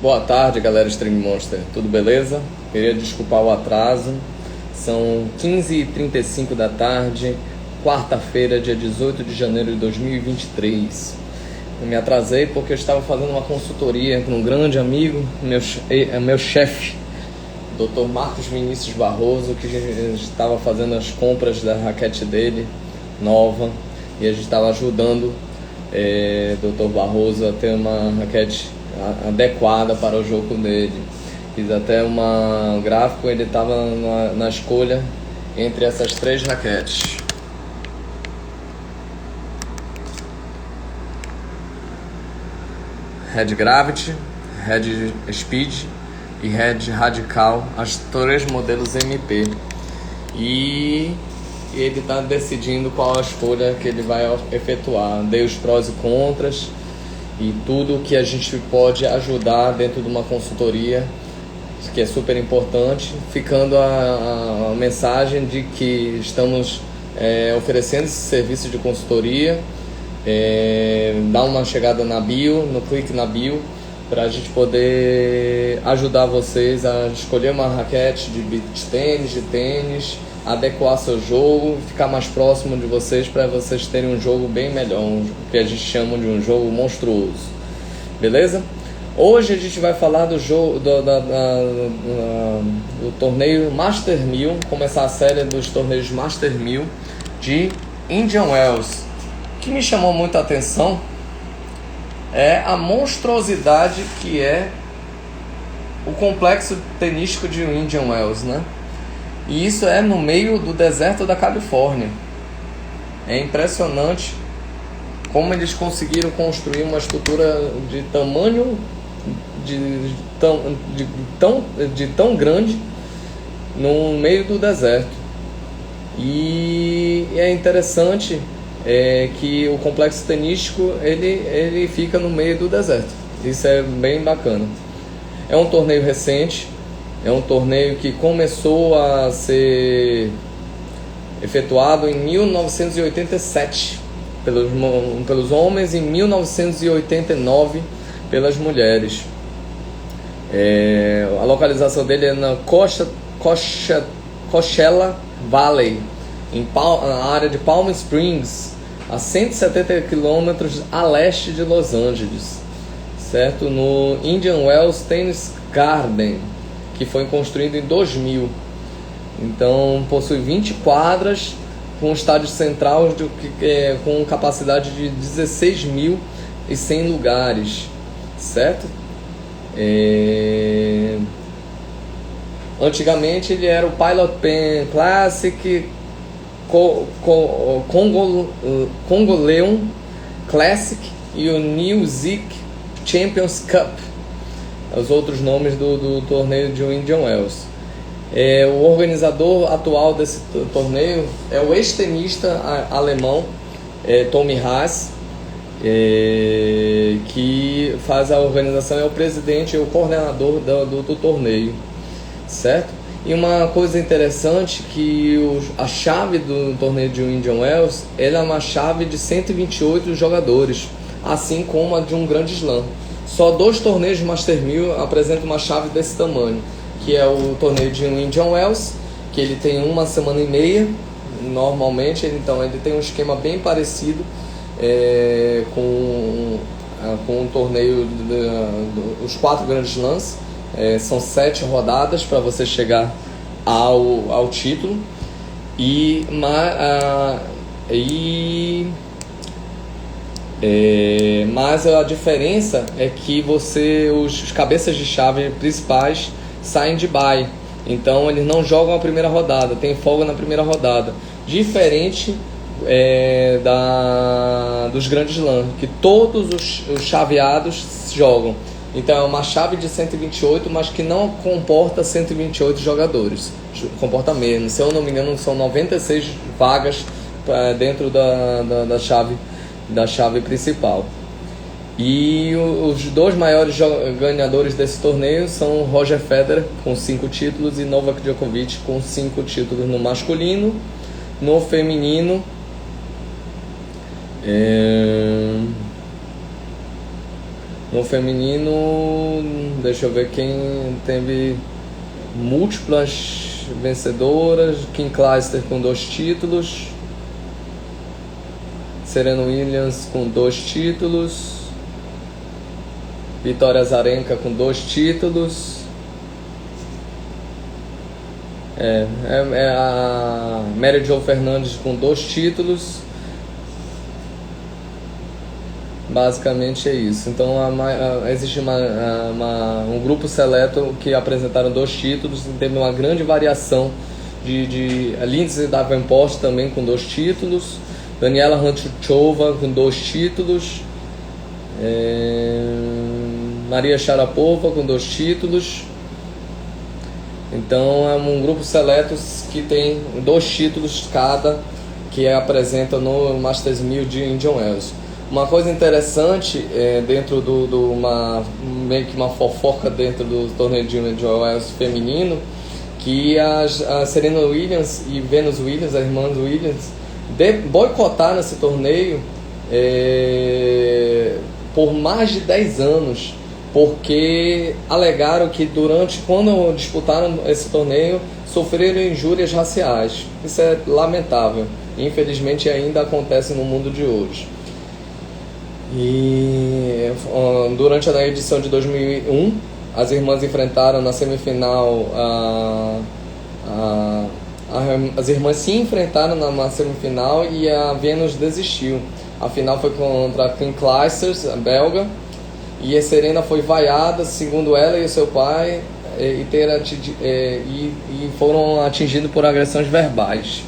Boa tarde, galera Stream Monster, tudo beleza? Queria desculpar o atraso, são 15h35 da tarde, quarta-feira, dia 18 de janeiro de 2023. Eu me atrasei porque eu estava fazendo uma consultoria com um grande amigo, meu chefe, Dr. Marcos Vinícius Barroso, que estava fazendo as compras da raquete dele, nova, e a gente estava ajudando Dr. Barroso a ter uma raquete adequada para o jogo dele. Fiz até um gráfico, ele estava na escolha entre essas três raquetes. Red Gravity, Red Speed e Red Radical, as três modelos MP. E ele está decidindo qual a escolha que ele vai efetuar. Dei os prós e contras e tudo que a gente pode ajudar dentro de uma consultoria, que é super importante, ficando a mensagem de que estamos oferecendo esse serviço de consultoria. Dá uma chegada na bio, no clique na bio, para a gente poder ajudar vocês a escolher uma raquete de beach tênis, de tênis, adequar seu jogo, ficar mais próximo de vocês para vocês terem um jogo bem melhor, que a gente chama de um jogo monstruoso, beleza? Hoje a gente vai falar do jogo do torneio Master 1000, começar a série dos torneios Master 1000 de Indian Wells. O que me chamou muita atenção é a monstruosidade que é o complexo tenístico de Indian Wells, né? E isso é no meio do deserto da Califórnia. É impressionante como eles conseguiram construir uma estrutura de tamanho tão grande no meio do deserto. E é interessante que o complexo tenístico ele fica no meio do deserto. Isso é bem bacana. É um torneio recente, é um torneio que começou a ser efetuado em 1987 pelos homens e em 1989 pelas mulheres. A localização dele é na Coachella Valley, na área de Palm Springs, a 170 km a leste de Los Angeles, certo? No Indian Wells Tennis Garden, que foi construído em 2000. Então possui 20 quadras com estádio central com capacidade de 16.100 lugares, certo? Antigamente ele era o Pilot Pen Classic, Congoleon Classic e o New Zik Champions Cup, os outros nomes do torneio de Indian Wells. O organizador atual desse torneio é o ex-tenista alemão Tommy Haas, que faz a organização, é o presidente e o coordenador do torneio, certo? E uma coisa interessante que a chave do torneio de Indian Wells é uma chave de 128 jogadores, assim como a de um grande slam. Só 2 torneios de Master 1000 apresentam uma chave desse tamanho, que é o torneio de Indian Wells, que ele tem 1 semana e meia, normalmente, então ele tem um esquema bem parecido com o torneio os 4 grandes slams. São 7 rodadas para você chegar ao título, mas a diferença é que os cabeças de chave principais saem de bye, então eles não jogam a primeira rodada, tem folga na primeira rodada, diferente dos grandes slams, que todos os chaveados jogam. Então é uma chave de 128, mas que não comporta 128 jogadores, comporta menos. Se eu não me engano, são 96 vagas dentro da chave principal. E os 2 maiores ganhadores desse torneio são Roger Federer com 5 títulos e Novak Djokovic com 5 títulos no masculino. No feminino, No feminino Deixa eu ver quem teve múltiplas vencedoras. Kim Clijsters com 2 títulos. Serena Williams com 2 títulos. Vitória Azarenka com 2 títulos. A Mary Jo Fernandes com 2 títulos. Basicamente é isso. Então existe um grupo seleto que apresentaram 2 títulos. Teve uma grande variação de Lindsay Davenport também com 2 títulos. Daniela Hantuchova com 2 títulos. Maria Sharapova com 2 títulos. Então é um grupo seleto que tem 2 títulos cada, que apresenta no Masters 1000 de Indian Wells. Uma coisa interessante dentro meio que uma fofoca dentro do torneio de Indian Wells feminino, que a Serena Williams e Venus Williams, as irmãs Williams, boicotaram esse torneio por mais de 10 anos, porque alegaram que quando disputaram esse torneio, sofreram injúrias raciais. Isso é lamentável. Infelizmente ainda acontece no mundo de hoje. E durante a edição de 2001, as irmãs enfrentaram na semifinal as irmãs se enfrentaram na semifinal e a Venus desistiu. A final foi contra a Kim Clijsters, a belga, e a Serena foi vaiada, segundo ela e o seu pai, e foram atingidos por agressões verbais.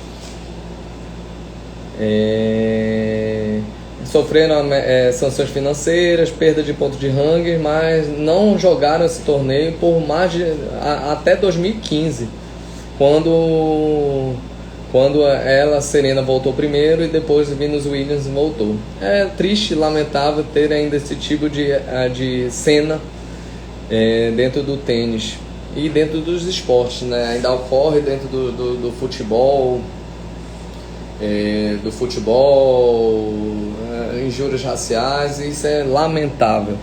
Sofreram sanções financeiras, perda de pontos de ranking, mas não jogaram esse torneio por até 2015, quando ela, Serena, voltou primeiro e depois Venus Williams voltou. É triste e lamentável ter ainda esse tipo de cena dentro do tênis e dentro dos esportes, né? Ainda ocorre dentro do futebol, injúrias raciais, e isso é lamentável.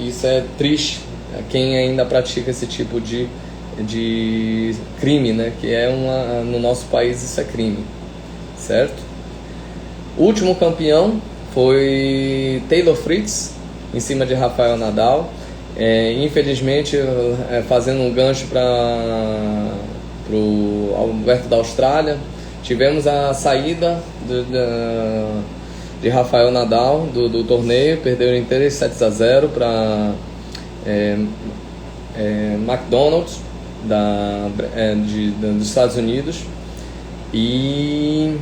Isso é triste, quem ainda pratica esse tipo de crime, né? Que no nosso país isso é crime, certo? O último campeão foi Taylor Fritz, em cima de Rafael Nadal. Infelizmente, fazendo um gancho para o Alberto da Austrália, tivemos a saída de Rafael Nadal do torneio, perdeu em 3-7-0 para McDonald's dos Estados Unidos. E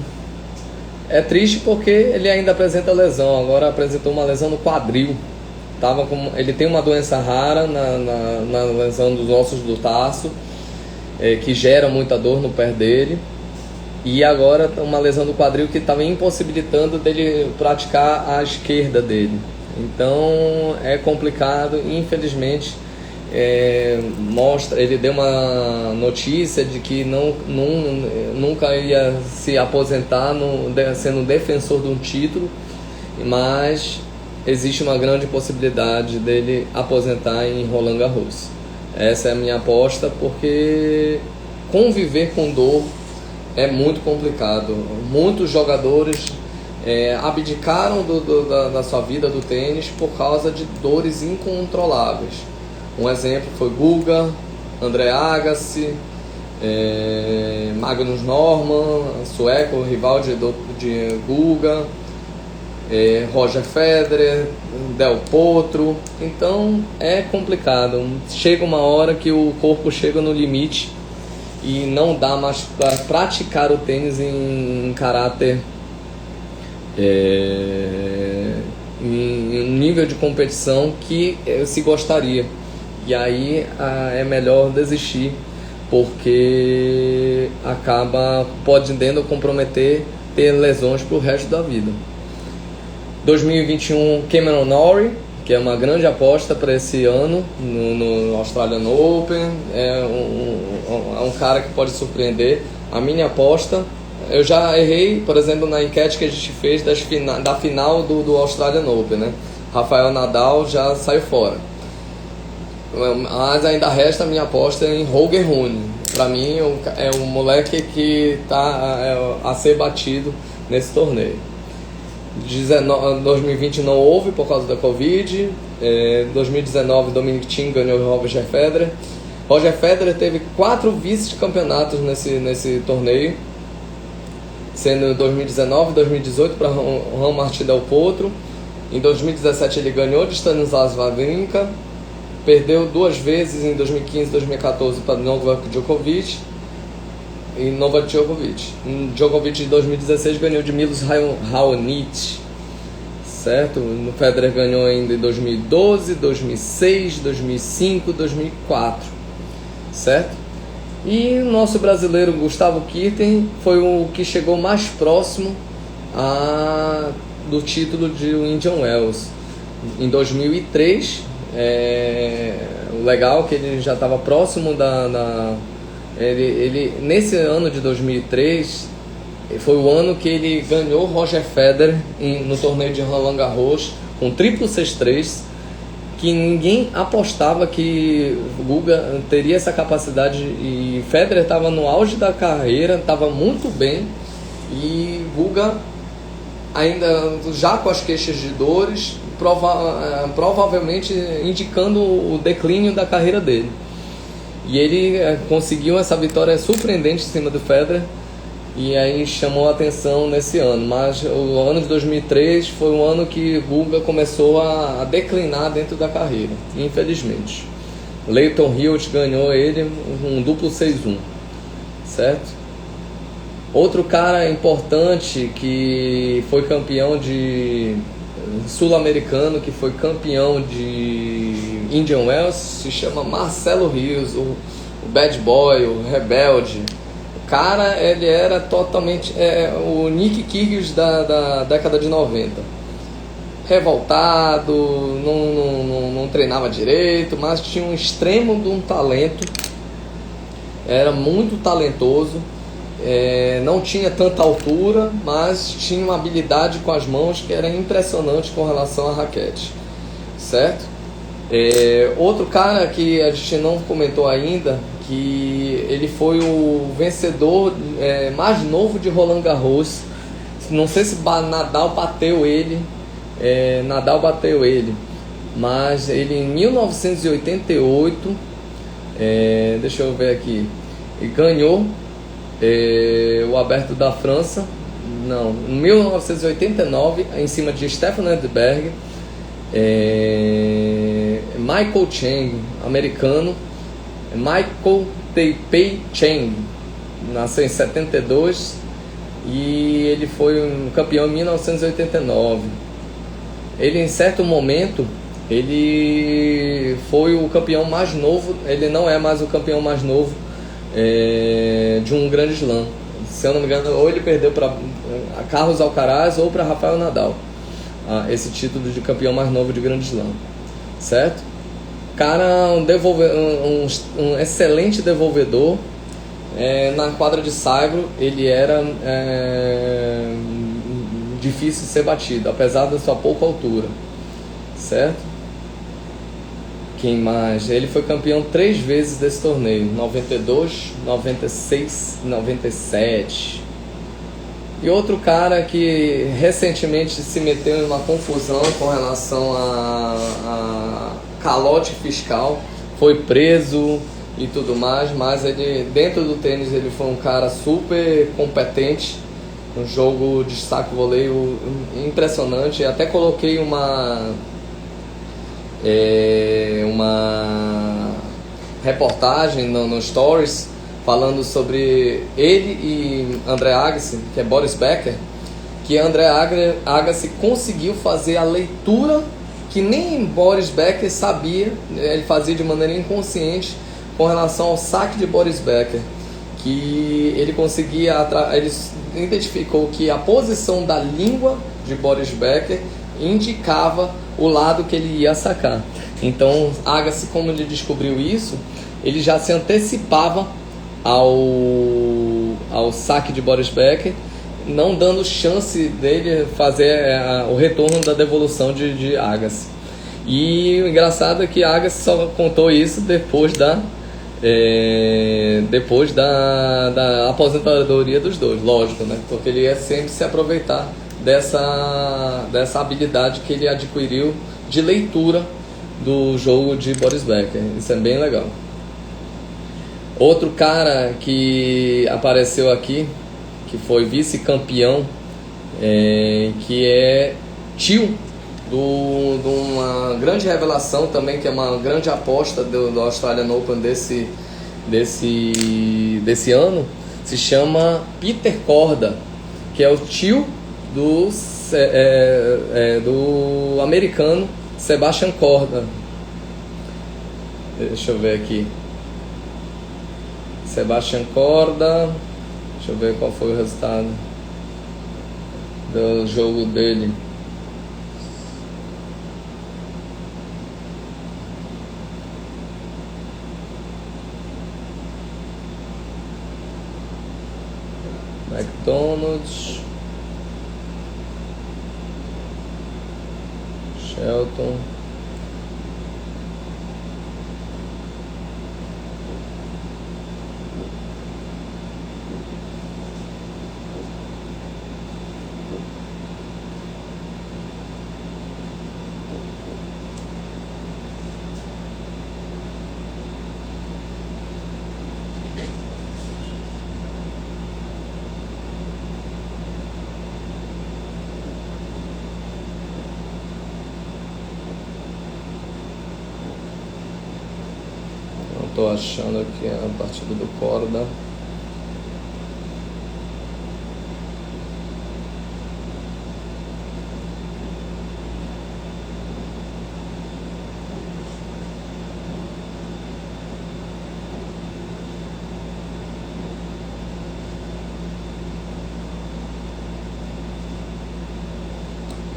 é triste porque ele ainda apresenta lesão. Agora apresentou uma lesão no quadril. Ele tem uma doença rara na lesão dos ossos do tarso, que gera muita dor no pé dele. E agora uma lesão do quadril que estava impossibilitando dele praticar a esquerda dele. Então é complicado, infelizmente. Ele deu uma notícia de que nunca ia se aposentar sendo defensor de um título, mas existe uma grande possibilidade dele aposentar em Roland Garros. Essa é a minha aposta, porque conviver com dor é muito complicado. Muitos jogadores abdicaram da sua vida do tênis por causa de dores incontroláveis. Um exemplo foi Guga, André Agassi, Magnus Norman, sueco, rival de Guga, Roger Federer, Del Potro. Então é complicado. Chega uma hora que o corpo chega no limite e não dá mais para praticar o tênis em caráter, em nível de competição que se gostaria. E aí é melhor desistir, porque podendo comprometer, ter lesões para o resto da vida. 2021, Cameron Norrie, que é uma grande aposta para esse ano no Australian Open. É um cara que pode surpreender. A minha aposta, eu já errei, por exemplo, na enquete que a gente fez da final do Australian Open, né? Rafael Nadal já saiu fora. Mas ainda resta a minha aposta em Holger Rune. Para mim é um moleque que está a ser batido nesse torneio. 2020 não houve por causa da Covid. 2019 Dominic Thiem ganhou o Roger Federer. Roger Federer teve 4 vice-campeonatos nesse torneio, sendo em 2019, 2018 para Juan Martín del Potro. Em 2017 ele ganhou de Stanislas Wawrinka, perdeu 2 vezes em 2015 e 2014 para Novak Djokovic e Novak Djokovic. Em Djokovic em 2016 ganhou de Milos Raonic, certo? O Federer ganhou ainda em 2012, 2006, 2005, 2004, certo? E o nosso brasileiro Gustavo Kirten foi o que chegou mais próximo do título de Indian Wells. Em 2003, o legal é que ele já estava próximo ele nesse ano de 2003 foi o ano que ele ganhou Roger Federer no torneio de Roland Garros com triplo 6-3, que ninguém apostava que o Guga teria essa capacidade, e Federer estava no auge da carreira, estava muito bem, e Guga ainda já com as queixas de dores, provavelmente indicando o declínio da carreira dele. E ele conseguiu essa vitória surpreendente em cima do Federer, e aí chamou a atenção nesse ano. Mas o ano de 2003 foi um ano que Guga começou a declinar dentro da carreira, infelizmente. Lleyton Hewitt ganhou ele um duplo 6-1, certo? Outro cara importante que foi campeão de sul-americano, que foi campeão de Indian Wells, se chama Marcelo Rios, o bad boy, o rebelde. O cara, ele era totalmente o Nick Kyrgios da década de 90. Revoltado, não treinava direito, mas tinha um extremo de um talento, era muito talentoso. Não tinha tanta altura, mas tinha uma habilidade com as mãos que era impressionante com relação à raquete, certo? Outro cara que a gente não comentou ainda, que ele foi o vencedor mais novo de Roland Garros. Não sei se Nadal bateu ele, mas ele em 1988, deixa eu ver aqui, ele ganhou o Aberto da França, em 1989, em cima de Stefan Edberg, Michael Chang, americano, Michael Taipei Chang, nasceu em 72 e ele foi um campeão em 1989. Ele, em certo momento, ele foi o campeão mais novo, ele não é mais o campeão mais novo de um grande slam. Se eu não me engano, ou ele perdeu para Carlos Alcaraz ou para Rafael Nadal, esse título de campeão mais novo de grande slam, certo? Cara, um excelente devolvedor. Na quadra de saibro ele era difícil de ser batido, apesar da sua pouca altura, certo? Quem mais? Ele foi campeão 3 vezes desse torneio, 92, 96 e 97. E outro cara que recentemente se meteu em uma confusão com relação a calote fiscal, foi preso e tudo mais, mas ele, dentro do tênis, ele foi um cara super competente, um jogo de saque voleio impressionante. Até coloquei uma reportagem no Stories falando sobre ele e André Agassi, que é Boris Becker, que André Agassi conseguiu fazer a leitura que nem Boris Becker sabia, ele fazia de maneira inconsciente com relação ao saque de Boris Becker, que ele conseguia, ele identificou que a posição da língua de Boris Becker indicava o lado que ele ia sacar. Então Agassi, como ele descobriu isso, ele já se antecipava ao saque de Boris Becker, não dando chance dele fazer o retorno da devolução de Agassi. E o engraçado é que a Agassi só contou isso depois da aposentadoria dos dois, lógico, né? Porque ele ia sempre se aproveitar dessa habilidade que ele adquiriu de leitura do jogo de Boris Becker. Isso é bem legal. Outro cara que apareceu aqui, que foi vice-campeão, que é tio de uma grande revelação também, que é uma grande aposta do Australian Open desse ano, se chama Peter Korda, que é o tio do americano Sebastian Korda. Deixa eu ver aqui. Sebastian Korda. Deixa eu ver qual foi o resultado do jogo dele. McDonald's, Shelton, tô achando aqui a partida do Korda.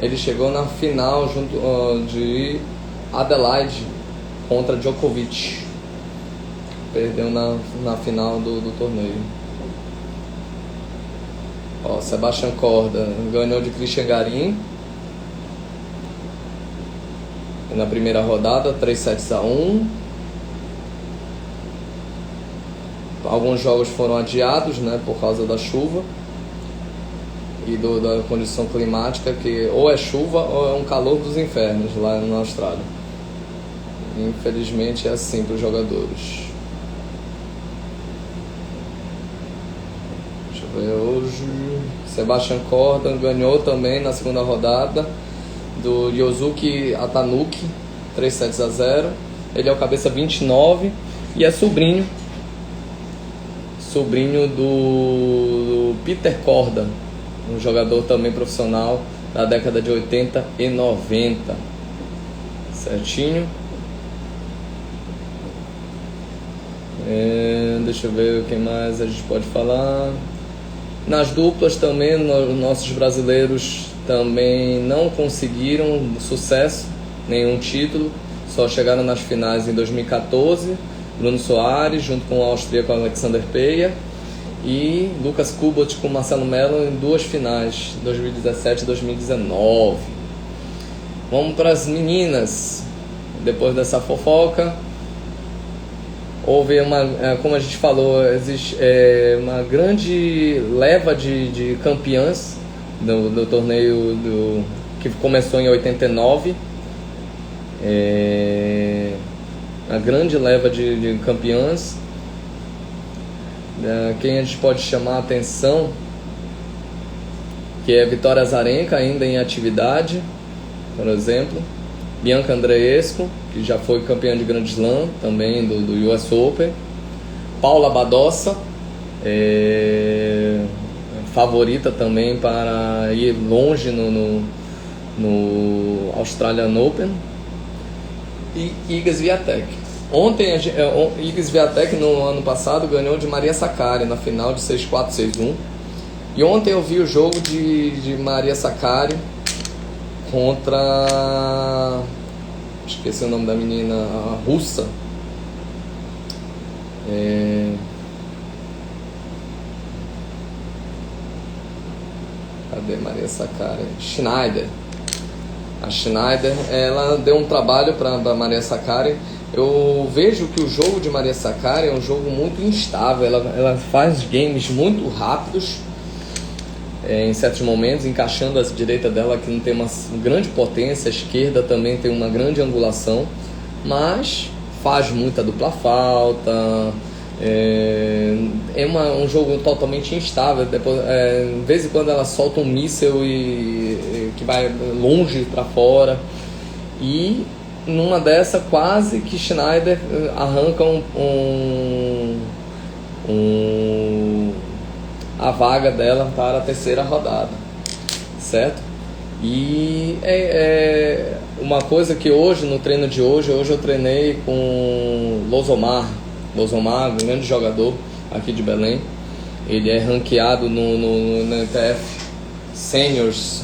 Ele chegou na final junto de Adelaide contra Djokovic. Perdeu na final do torneio. Sebastian Korda ganhou de Cristian Garin na primeira rodada, 3-1. Alguns jogos foram adiados, né, por causa da chuva e da condição climática, que ou é chuva ou é um calor dos infernos lá na Austrália. Infelizmente é assim para os jogadores. Hoje, Sebastian Korda ganhou também na segunda rodada do Yosuke Atanuki, 3-0. Ele é o cabeça 29 e é sobrinho do Peter Korda, um jogador também profissional da década de 80 e 90. Certinho? Deixa eu ver o que mais a gente pode falar. Nas duplas também, nossos brasileiros também não conseguiram sucesso, nenhum título, só chegaram nas finais em 2014, Bruno Soares junto com o austríaco Alexander Peia e Lucas Kubot com Marcelo Melo em duas finais, 2017 e 2019. Vamos para as meninas. Depois dessa fofoca, houve como a gente falou, existe uma grande leva de campeãs do torneio que começou em 89. A grande leva de campeãs. Quem a gente pode chamar a atenção, que é Vitória Azarenka, ainda em atividade, por exemplo. Bianca Andreescu, que já foi campeã de Grand Slam também do US Open. Paula Badosa, favorita também para ir longe no Australian Open. E Iga Swiatek. Ontem, Iga Swiatek no ano passado ganhou de Maria Sakkari na final de 6-4, 6-1. E ontem eu vi o jogo de Maria Sakkari contra... esqueci o nome da menina, a russa. Cadê Maria Sakkari? Schneider. a Schneider, ela deu um trabalho para Maria Sakkari. Eu vejo que o jogo de Maria Sakkari é um jogo muito instável, ela faz games muito rápidos, em certos momentos, encaixando a direita dela, que não tem uma grande potência, a esquerda também tem uma grande angulação, mas faz muita dupla falta, um jogo totalmente instável. Depois, de vez em quando ela solta um míssil que vai longe para fora, e numa dessa quase que Schneider arranca a vaga dela para a terceira rodada, certo? E uma coisa que hoje, no treino de hoje eu treinei com Losomar, um grande jogador aqui de Belém. Ele é ranqueado no ETF Seniors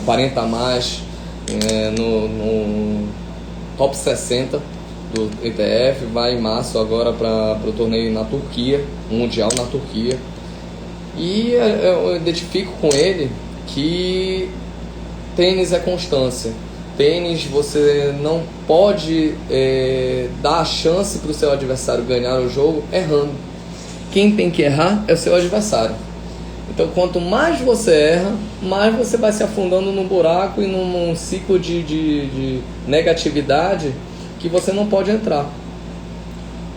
40 a mais, no top 60 do ETF. Vai em março agora para o torneio na Turquia, um mundial na Turquia. E eu identifico com ele que tênis é constância. Tênis, você não pode dar a chance para o seu adversário ganhar o jogo errando. Quem tem que errar é o seu adversário. Então, quanto mais você erra, mais você vai se afundando num buraco e num ciclo de negatividade que você não pode entrar.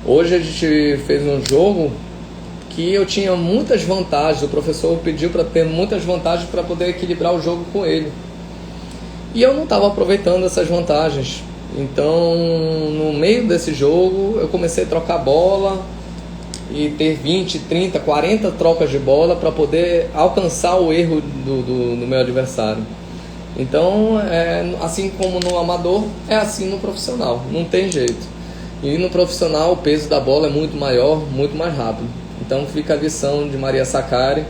Hoje a gente fez um jogo que eu tinha muitas vantagens, o professor pediu para ter muitas vantagens para poder equilibrar o jogo com ele. E eu não estava aproveitando essas vantagens. Então, no meio desse jogo, eu comecei a trocar bola e ter 20, 30, 40 trocas de bola para poder alcançar o erro do meu adversário. Então, assim como no amador, é assim no profissional, não tem jeito. E no profissional o peso da bola é muito maior, muito mais rápido. Então fica a lição de Maria Sakkari,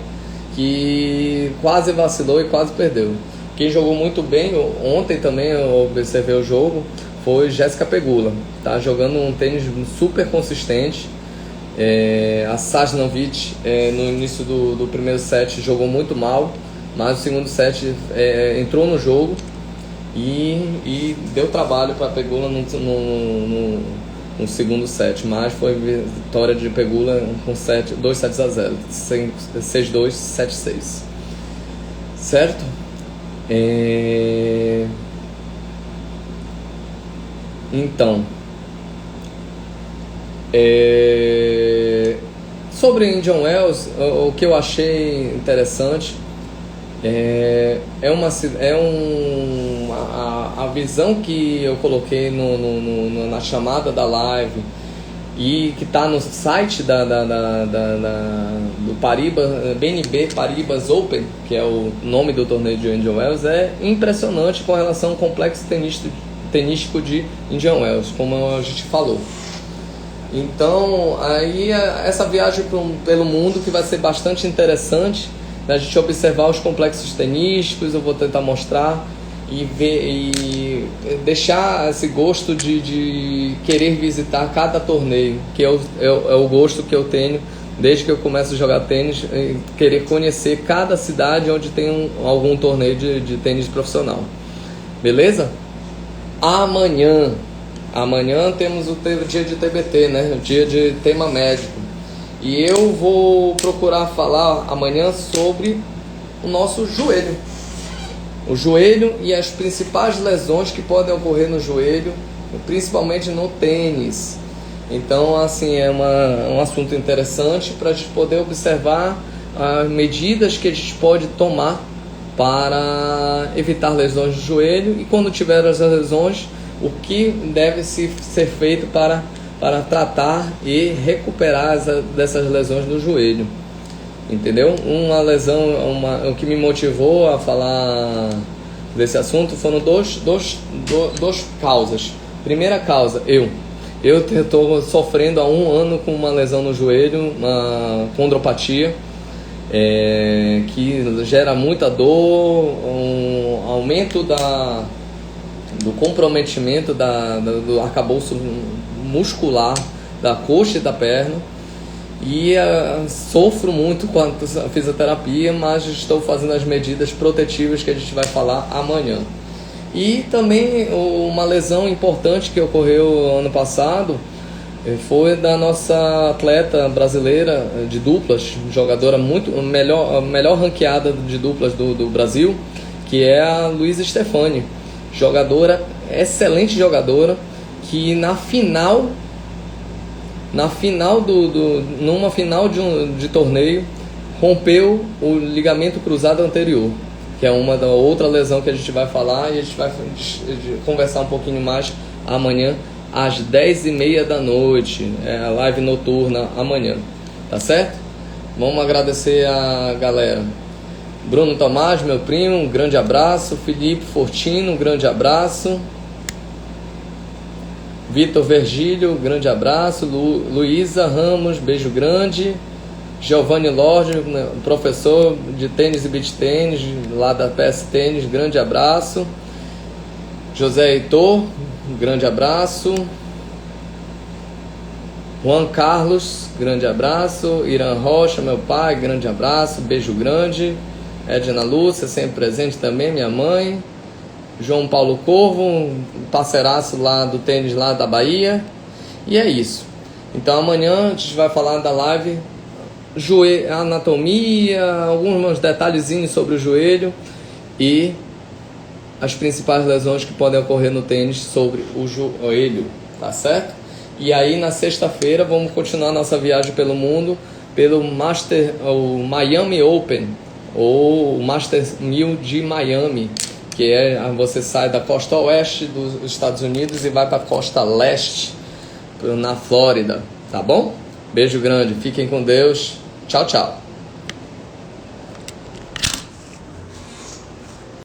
que quase vacilou e quase perdeu. Quem jogou muito bem, ontem também eu observei o jogo, foi Jéssica Pegula. Tá jogando um tênis super consistente. A Sasnovic, no início do primeiro set, jogou muito mal, mas o segundo set entrou no jogo e deu trabalho para Pegula no segundo set, mas foi vitória de Pegula com 2-7-0, 6-2, 7-6, certo? Então, sobre Indian Wells, o que eu achei interessante a visão que eu coloquei na chamada da live e que está no site do Paribas, BNB Paribas Open, que é o nome do torneio de Indian Wells, é impressionante com relação ao complexo tenístico de Indian Wells, como a gente falou. Então, aí essa viagem pelo mundo que vai ser bastante interessante, a gente observar os complexos tenísticos, eu vou tentar mostrar e ver e deixar esse gosto de querer visitar cada torneio, que é o gosto que eu tenho desde que eu começo a jogar tênis, querer conhecer cada cidade onde tem algum torneio de tênis profissional. Beleza? Amanhã temos o dia de TBT, né? O dia de tema médico. E eu vou procurar falar amanhã sobre o nosso joelho. O joelho e as principais lesões que podem ocorrer no joelho, principalmente no tênis. Então, assim, é um assunto interessante para a gente poder observar as medidas que a gente pode tomar para evitar lesões do joelho e, quando tiver as lesões, o que deve ser feito para tratar e recuperar dessas lesões do joelho. Entendeu? Uma lesão, o que me motivou a falar desse assunto foram duas causas. Primeira causa, eu estou sofrendo há 1 ano com uma lesão no joelho, uma condropatia, que gera muita dor, um aumento do comprometimento do arcabouço muscular da coxa e da perna. E sofro muito com a fisioterapia, mas estou fazendo as medidas protetivas que a gente vai falar amanhã. E também uma lesão importante que ocorreu ano passado foi da nossa atleta brasileira de duplas, jogadora melhor ranqueada de duplas do Brasil, que é a Luísa Stefani, excelente jogadora, que numa final de torneio, rompeu o ligamento cruzado anterior, que é uma da outra lesão que a gente vai falar, e a gente vai conversar um pouquinho mais amanhã, às 10h30 da noite, a live noturna amanhã, tá certo? Vamos agradecer a galera. Bruno Tomás, meu primo, um grande abraço. Felipe Fortino, um grande abraço. Vitor Vergílio, grande abraço. Luísa Ramos, beijo grande. Giovanni Lorde, professor de tênis e beach tênis, lá da PS Tênis, grande abraço. José Heitor, um grande abraço. Juan Carlos, grande abraço. Irã Rocha, meu pai, grande abraço, beijo grande. Edna Lúcia, sempre presente também, minha mãe. João Paulo Corvo, um parceiraço lá do tênis lá da Bahia. E é isso. Então amanhã a gente vai falar da live anatomia, alguns detalhezinhos sobre o joelho e as principais lesões que podem ocorrer no tênis sobre o joelho, tá certo? E aí na sexta-feira vamos continuar nossa viagem pelo mundo, pelo o Miami Open, ou o Masters 1000 de Miami, que você sai da costa oeste dos Estados Unidos e vai para a costa leste, na Flórida, tá bom? Beijo grande, fiquem com Deus, tchau, tchau.